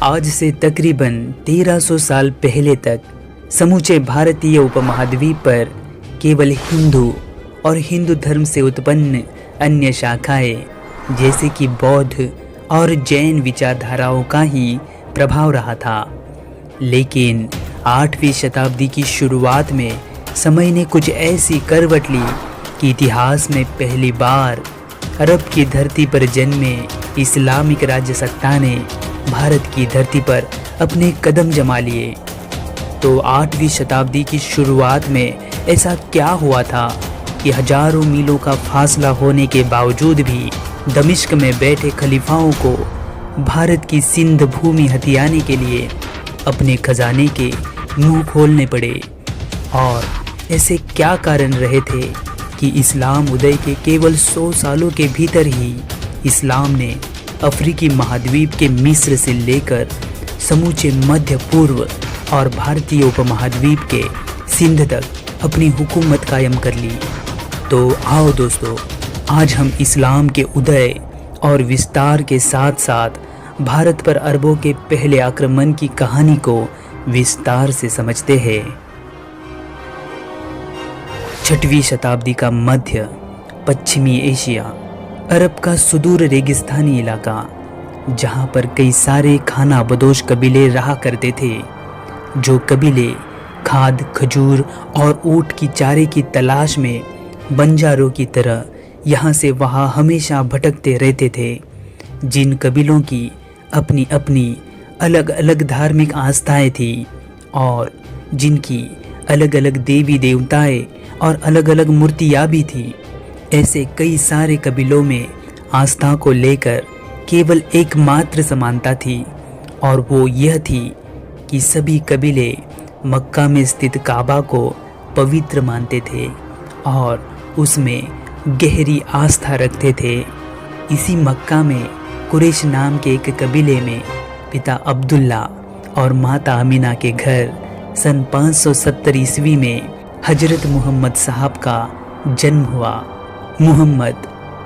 आज से तकरीबन 1300 साल पहले तक समूचे भारतीय उपमहाद्वीप पर केवल हिंदू और हिंदू धर्म से उत्पन्न अन्य शाखाएं जैसे कि बौद्ध और जैन विचारधाराओं का ही प्रभाव रहा था। लेकिन 8वीं शताब्दी की शुरुआत में समय ने कुछ ऐसी करवट ली कि इतिहास में पहली बार अरब की धरती पर जन्मे इस्लामिक राज्य सत्ता ने भारत की धरती पर अपने कदम जमा लिए। तो 8वीं शताब्दी की शुरुआत में ऐसा क्या हुआ था कि हजारों मीलों का फासला होने के बावजूद भी दमिश्क में बैठे खलीफाओं को भारत की सिंध भूमि हथियाने के लिए अपने खजाने के मुंह खोलने पड़े। और ऐसे क्या कारण रहे थे कि इस्लाम उदय के केवल 100 सालों के भीतर ही इस्लाम ने अफ्रीकी महाद्वीप के मिस्र से लेकर समूचे मध्य पूर्व और भारतीय उपमहाद्वीप के सिंध तक अपनी हुकूमत कायम कर ली। तो आओ दोस्तों, आज हम इस्लाम के उदय और विस्तार के साथ साथ भारत पर अरबों के पहले आक्रमण की कहानी को विस्तार से समझते हैं। 6वीं शताब्दी का मध्य पश्चिमी एशिया, अरब का सुदूर रेगिस्तानी इलाका, जहां पर कई सारे खाना बदोश कबीले रहा करते थे। जो कबीले खाद, खजूर और ऊंट की चारे की तलाश में बंजारों की तरह यहाँ से वहाँ हमेशा भटकते रहते थे। जिन कबीलों की अपनी अपनी अलग अलग धार्मिक आस्थाएं थी और जिनकी अलग अलग देवी देवताएं और अलग अलग मूर्तियाँ भी थी। ऐसे कई सारे कबीलों में आस्था को लेकर केवल एकमात्र समानता थी, और वो यह थी कि सभी कबीले मक्का में स्थित काबा को पवित्र मानते थे और उसमें गहरी आस्था रखते थे। इसी मक्का में कुरैश नाम के एक कबीले में पिता अब्दुल्ला और माता अमीना के घर सन 570 ईस्वी में हजरत मोहम्मद साहब का जन्म हुआ। मोहम्मद,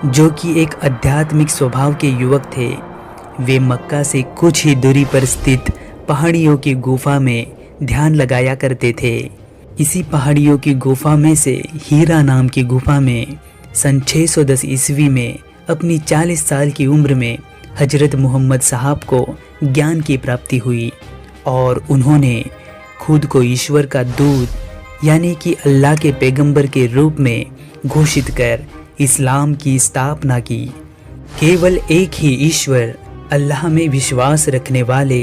जो कि एक आध्यात्मिक स्वभाव के युवक थे, वे मक्का से कुछ ही दूरी पर स्थित पहाड़ियों की गुफा में ध्यान लगाया करते थे। इसी पहाड़ियों की गुफा में से हीरा नाम की गुफा में सन 610 ईस्वी में अपनी 40 साल की उम्र में हजरत मोहम्मद साहब को ज्ञान की प्राप्ति हुई और उन्होंने खुद को ईश्वर का दूत यानी कि अल्लाह के पैगंबर के रूप में घोषित कर इस्लाम की स्थापना की। केवल एक ही ईश्वर अल्लाह में विश्वास रखने वाले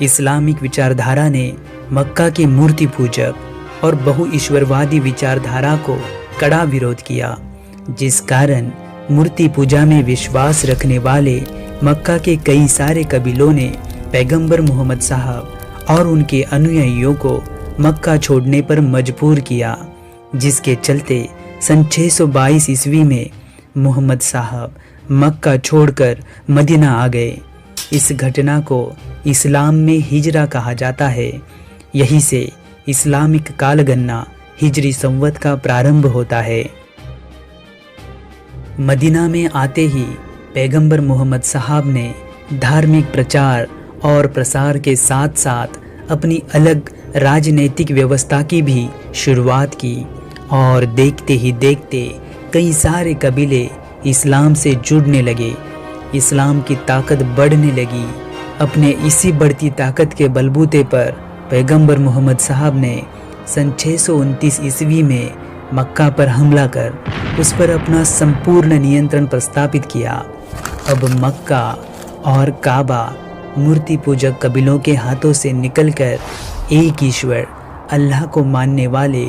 इस्लामिक विचारधारा ने मक्का के मूर्ति पूजक और बहुईश्वरवादी विचारधारा को कड़ा विरोध किया, जिस कारण मूर्ति पूजा में विश्वास रखने वाले मक्का के कई सारे कबीलों ने पैगंबर मोहम्मद साहब और उनके अनुयायियों को मक्का छोड़ने पर मजबूर किया, जिसके चलते सन 622 ईस्वी में मोहम्मद साहब मक्का छोड़कर मदीना आ गए। इस घटना को इस्लाम में हिजरा कहा जाता है। यहीं से इस्लामिक कालगणना हिजरी संवत का प्रारंभ होता है। मदीना में आते ही पैगंबर मोहम्मद साहब ने धार्मिक प्रचार और प्रसार के साथ साथ अपनी अलग राजनीतिक व्यवस्था की भी शुरुआत की और देखते ही देखते कई सारे कबीले इस्लाम से जुड़ने लगे। इस्लाम की ताकत बढ़ने लगी। अपने इसी बढ़ती ताकत के बलबूते पर पैगंबर मोहम्मद साहब ने सन 629 ईस्वी में मक्का पर हमला कर उस पर अपना संपूर्ण नियंत्रण प्रस्थापित किया। अब मक्का और काबा मूर्ति पूजक कबीलों के हाथों से निकलकर एक ईश्वर अल्लाह को मानने वाले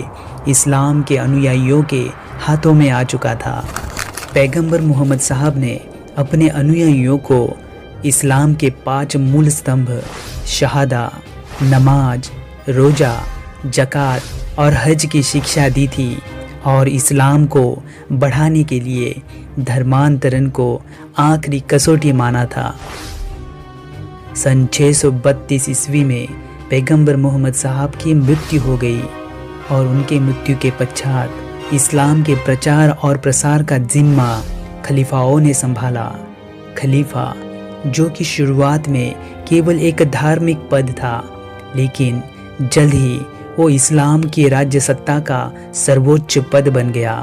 इस्लाम के अनुयायियों के हाथों में आ चुका था। पैगंबर मोहम्मद साहब ने अपने अनुयायियों को इस्लाम के 5 मूल स्तंभ शहादा, नमाज, रोज़ा, ज़कात और हज की शिक्षा दी थी और इस्लाम को बढ़ाने के लिए धर्मांतरण को आखिरी कसौटी माना था। सन 632 ईस्वी में पैगंबर मोहम्मद साहब की मृत्यु हो गई और उनके मृत्यु के पश्चात इस्लाम के प्रचार और प्रसार का जिम्मा खलीफाओं ने संभाला। खलीफा जो कि शुरुआत में केवल एक धार्मिक पद था, लेकिन जल्द ही वो इस्लाम की राज्य सत्ता का सर्वोच्च पद बन गया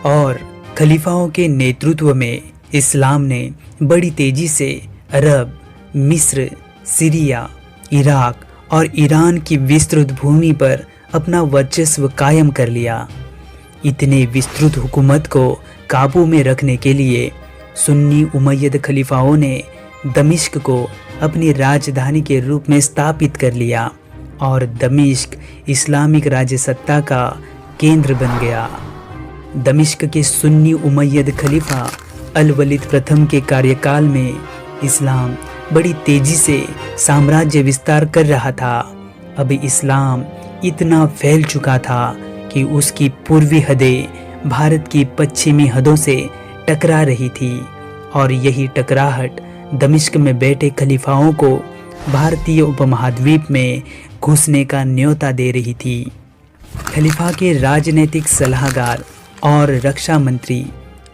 और खलीफाओं के नेतृत्व में इस्लाम ने बड़ी तेजी से अरब, मिस्र, सीरिया, इराक और ईरान की विस्तृत भूमि पर अपना वर्चस्व कायम कर लिया। इतने विस्तृत हुकूमत को काबू में रखने के लिए सुन्नी उमय्यद खलीफाओं ने दमिश्क को अपनी राजधानी के रूप में स्थापित कर लिया और दमिश्क इस्लामिक राज्य सत्ता का केंद्र बन गया। दमिश्क के सुन्नी उमय्यद खलीफा अल वलीद प्रथम के कार्यकाल में इस्लाम बड़ी तेजी से साम्राज्य विस्तार कर रहा था। अब इस्लाम इतना फैल चुका था कि उसकी पूर्वी हदें भारत की पश्चिमी हदों से टकरा रही थी और यही टकराहट दमिश्क में बैठे खलीफाओं को भारतीय उपमहाद्वीप में घुसने का न्योता दे रही थी। खलीफा के राजनीतिक सलाहकार और रक्षा मंत्री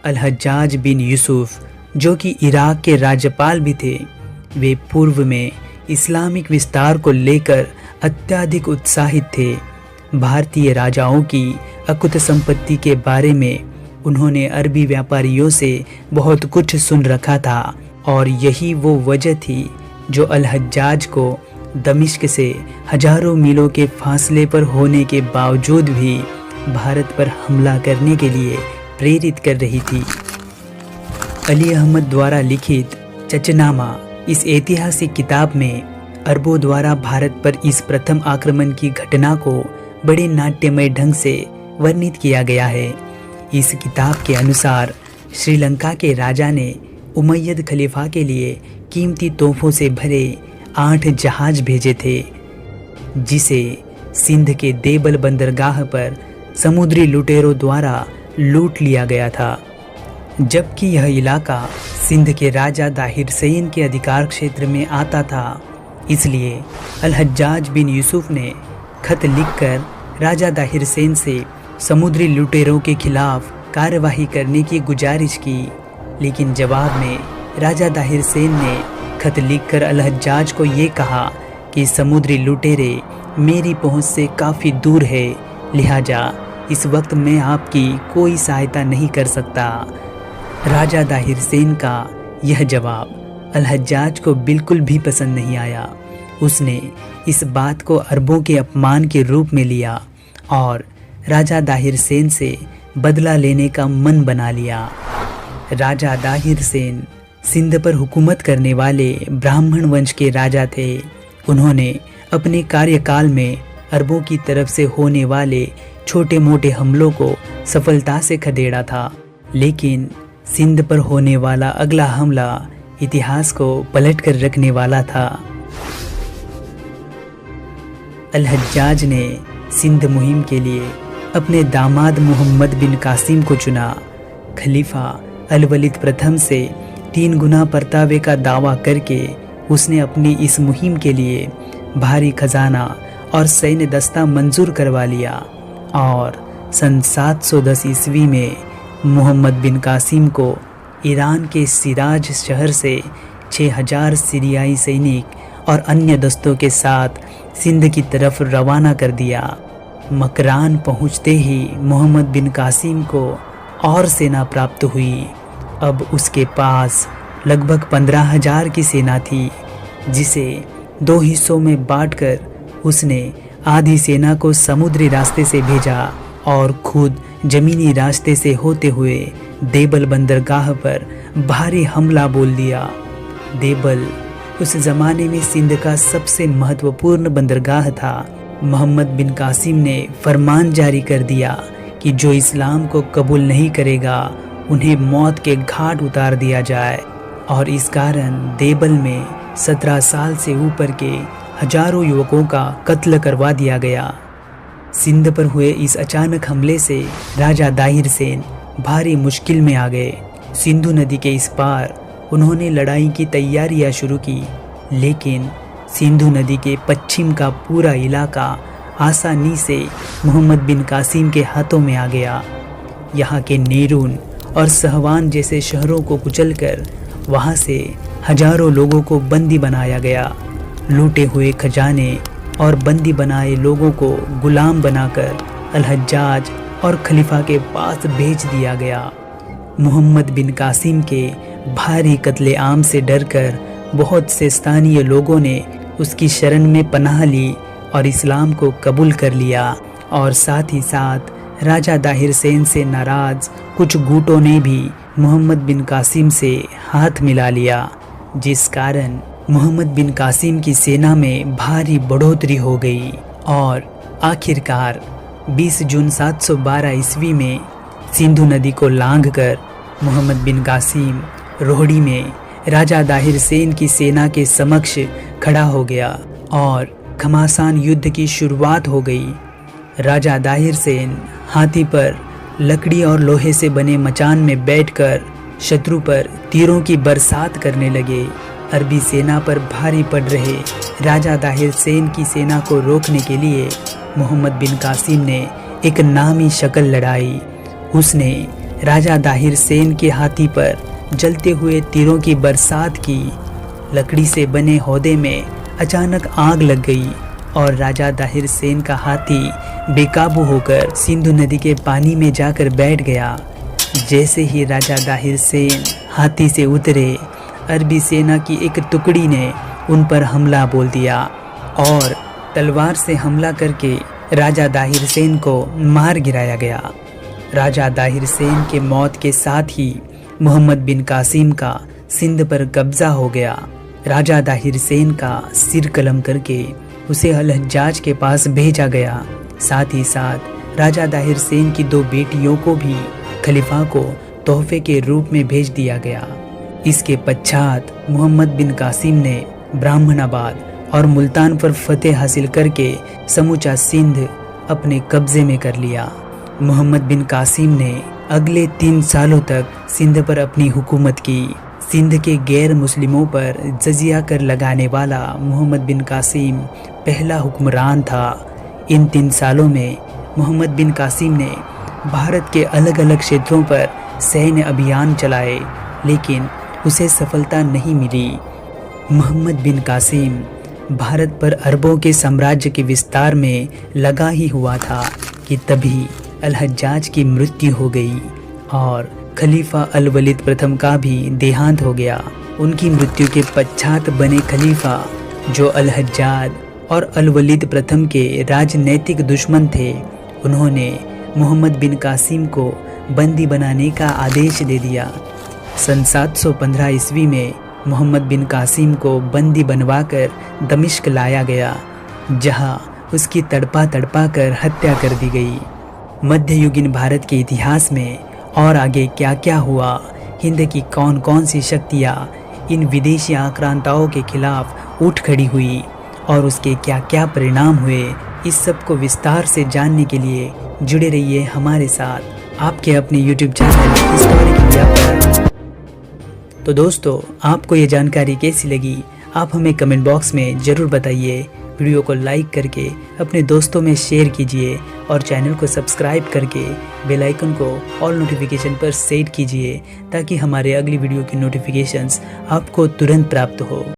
अल हज्जाज बिन यूसुफ, जो कि इराक के राज्यपाल भी थे, वे पूर्व में इस्लामिक विस्तार को लेकर अत्यधिक उत्साहित थे। भारतीय राजाओं की अकुत संपत्ति के बारे में उन्होंने अरबी व्यापारियों से बहुत कुछ सुन रखा था और यही वो वजह थी जो अल हज्जाज को दमिश्क से हजारों मीलों के फासले पर होने के बावजूद भी भारत पर हमला करने के लिए प्रेरित कर रही थी। अली अहमद द्वारा लिखित चचनामा इस ऐतिहासिक किताब में अरबों द्वारा भारत पर इस प्रथम आक्रमण की घटना को बड़े नाट्यमय ढंग से वर्णित किया गया है। इस किताब के अनुसार श्रीलंका के राजा ने उमय्यद खलीफा के लिए कीमती तोहफों से भरे 8 जहाज भेजे थे, जिसे सिंध के देबल बंदरगाह पर समुद्री लुटेरों द्वारा लूट लिया गया था। जबकि यह इलाका सिंध के राजा दाहिर सैन के अधिकार क्षेत्र में आता था, इसलिए अल हज्जाज बिन यूसुफ ने खत लिखकर राजा दाहिर सैन से समुद्री लुटेरों के खिलाफ कार्यवाही करने की गुजारिश की। लेकिन जवाब में राजा दाहिर सैन ने खत लिखकर अल हज्जाज को ये कहा कि समुद्री लुटेरे मेरी पहुंच से काफ़ी दूर है, लिहाजा इस वक्त मैं आपकी कोई सहायता नहीं कर सकता। राजा दाहिर सैन का यह जवाब अल हज्जाज को बिल्कुल भी पसंद नहीं आया। उसने इस बात को अरबों के अपमान के रूप में लिया और राजा दाहिर सैन से बदला लेने का मन बना लिया। राजा दाहिर सैन सिंध पर हुकूमत करने वाले ब्राह्मण वंश के राजा थे। उन्होंने अपने कार्यकाल में अरबों की तरफ से होने वाले छोटे मोटे हमलों को सफलता से खदेड़ा था, लेकिन सिंध पर होने वाला अगला हमला इतिहास को पलट कर रखने वाला था। अल हज्जाज ने सिंध मुहिम के लिए अपने दामाद मोहम्मद बिन कासिम को चुना। खलीफा अल वलीद प्रथम से 3 गुना परतावे का दावा करके उसने अपनी इस मुहिम के लिए भारी खजाना और सैन्य दस्ता मंजूर करवा लिया और सन 710 ईस्वी में मोहम्मद बिन कासिम को ईरान के सिराज शहर से 6000 सीरियाई सैनिक और अन्य दस्तों के साथ सिंध की तरफ रवाना कर दिया। मकरान पहुंचते ही मोहम्मद बिन कासिम को और सेना प्राप्त हुई। अब उसके पास लगभग 15,000 की सेना थी, जिसे 2 हिस्सों में बांटकर उसने आधी सेना को समुद्री रास्ते से भेजा और खुद जमीनी रास्ते से होते हुए देबल बंदरगाह पर भारी हमला बोल दिया। देबल उस जमाने में सिंध का सबसे महत्वपूर्ण बंदरगाह था। मोहम्मद बिन कासिम ने फरमान जारी कर दिया कि जो इस्लाम को कबूल नहीं करेगा उन्हें मौत के घाट उतार दिया जाए, और इस कारण देबल में 17 साल से ऊपर के हजारों युवकों का कत्ल करवा दिया गया। सिंध पर हुए इस अचानक हमले से राजा दाहिर सैन भारी मुश्किल में आ गए। सिंधु नदी के इस पार उन्होंने लड़ाई की तैयारियां शुरू की, लेकिन सिंधु नदी के पश्चिम का पूरा इलाका आसानी से मोहम्मद बिन कासिम के हाथों में आ गया। यहाँ के नेरून और सहवान जैसे शहरों को कुचलकर वहाँ से हजारों लोगों को बंदी बनाया गया। लूटे हुए खजाने और बंदी बनाए लोगों को गुलाम बनाकर अल-हज्जाज और खलीफा के पास भेज दिया गया। मोहम्मद बिन कासिम के भारी कत्लेआम से डरकर बहुत से स्थानीय लोगों ने उसकी शरण में पनाह ली और इस्लाम को कबूल कर लिया, और साथ ही साथ राजा दाहिर सेन से नाराज कुछ गुटों ने भी मोहम्मद बिन कासिम से हाथ मिला लिया, जिस कारण मोहम्मद बिन कासिम की सेना में भारी बढ़ोतरी हो गई और आखिरकार 20 जून 712 ईस्वी में सिंधु नदी को लांघकर मोहम्मद बिन कासिम रोहड़ी में राजा दाहिर सेन की सेना के समक्ष खड़ा हो गया और घमासान युद्ध की शुरुआत हो गई। राजा दाहिर सेन हाथी पर लकड़ी और लोहे से बने मचान में बैठकर शत्रु पर तीरों की बरसात करने लगे। अरबी सेना पर भारी पड़ रहे राजा दाहिर सेन की सेना को रोकने के लिए मोहम्मद बिन कासिम ने एक नामी शक्ल लड़ाई। उसने राजा दाहिर सेन के हाथी पर जलते हुए तीरों की बरसात की। लकड़ी से बने हौदे में अचानक आग लग गई और राजा दाहिर सेन का हाथी बेकाबू होकर सिंधु नदी के पानी में जाकर बैठ गया। जैसे ही राजा दाहिर सेन हाथी से उतरे, अरबी सेना की एक टुकड़ी ने उन पर हमला बोल दिया और तलवार से हमला करके राजा दाहिर सेन को मार गिराया गया। राजा दाहिर सेन के मौत के साथ ही मोहम्मद बिन कासिम का सिंध पर कब्जा हो गया। राजा दाहिर सेन का सिर कलम करके उसे अल-हज्जाज के पास भेजा गया। साथ ही साथ राजा दाहिर सेन की 2 बेटियों को भी खलीफा को तोहफे के रूप में भेज दिया गया। इसके पश्चात मोहम्मद बिन कासिम ने ब्राह्मणाबाद और मुल्तान पर फतेह हासिल करके समूचा सिंध अपने कब्जे में कर लिया। मोहम्मद बिन कासिम ने अगले 3 सालों तक सिंध पर अपनी हुकूमत की। सिंध के गैर मुस्लिमों पर जजिया कर लगाने वाला मोहम्मद बिन कासिम पहला हुक्मरान था। इन 3 सालों में मोहम्मद बिन कासिम ने भारत के अलग अलग क्षेत्रों पर सैन्य अभियान चलाए, लेकिन उसे सफलता नहीं मिली। मोहम्मद बिन कासिम भारत पर अरबों के साम्राज्य के विस्तार में लगा ही हुआ था कि तभी अल-हज्जाज की मृत्यु हो गई और खलीफा अल-वलीद प्रथम का भी देहांत हो गया। उनकी मृत्यु के पश्चात बने खलीफा, जो अल-हज्जाज और अल-वलीद प्रथम के राजनैतिक दुश्मन थे, उन्होंने मोहम्मद बिन कासिम को बंदी बनाने का आदेश दे दिया। सन 715 ईस्वी में मोहम्मद बिन कासिम को बंदी बनवाकर दमिश्क लाया गया, जहां उसकी तड़पा कर हत्या कर दी गई। मध्ययुगीन भारत के इतिहास में और आगे क्या क्या हुआ, हिंद की कौन कौन सी शक्तियाँ इन विदेशी आक्रांताओं के खिलाफ उठ खड़ी हुई और उसके क्या क्या परिणाम हुए, इस सब को विस्तार से जानने के लिए जुड़े रहिए हमारे साथ आपके अपने YouTube चैनल हिस्टोरिक इंडिया पर। तो दोस्तों, आपको ये जानकारी कैसी लगी आप हमें कमेंट बॉक्स में ज़रूर बताइए। वीडियो को लाइक करके अपने दोस्तों में शेयर कीजिए और चैनल को सब्सक्राइब करके बेल आइकन को ऑल नोटिफिकेशन पर सेट कीजिए, ताकि हमारे अगली वीडियो की नोटिफिकेशंस आपको तुरंत प्राप्त हो।